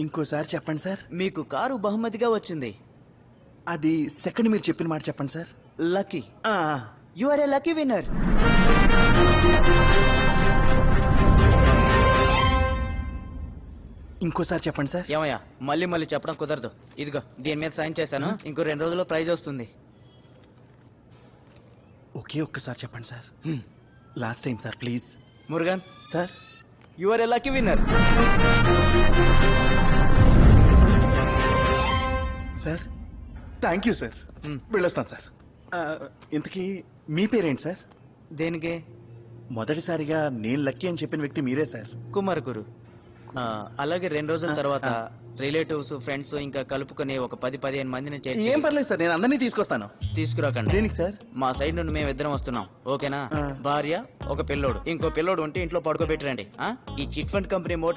ఇంకోసారి చెప్పండి సార్. మీకు కారు బహుమతిగా వచ్చింది. అది సెకండ్ మీరు చెప్పిన మాట చెప్పండి సార్. లక్కీ. ఆ, you are a lucky winner. ఇంకోసారి చెప్పండి సార్. ఏమయ్యా మళ్ళీ మళ్ళీ చెప్పడం కుదరదు. ఇదిగో దీని మీద సైన్ చేశాను. ఇంకో 2 రోజుల్లో ప్రైజ్ వస్తుంది. ఒకే ఒక్కసారి చెప్పండి sir. Last time sir please. Murugan, sir you are a lucky winner. Sir thank you sir. వెళ్ళొస్తాను సార్. ఇంతకీ మీ పేరేంటి సార్? దేనికి? మొదటిసారిగా నేను లక్కీ అని చెప్పిన వ్యక్తి మీరే సార్. కుమార్ గురు. అలాగే 2 రోజుల తర్వాత రిలేటివ్స్, ఫ్రెండ్స్ ఇంకా కలుపుకొని ఒక 10-15 మందిని చేర్చి ఏం పర్లేదు సార్, నేను అందరినీ తీసుకొస్తాను. తీసుకురాకండి. దేనికి సార్? మా సైడ్ నుండి మేము ఇద్దరం వస్తున్నాం. ఓకేనా? భార్య, ఒక పిల్లోడు, ఇంకో పిల్లోడు ఉంటే ఇంట్లో పడుకోబెట్టిరండి. ఈ చిట్ ఫండ్ కంపెనీ మోటో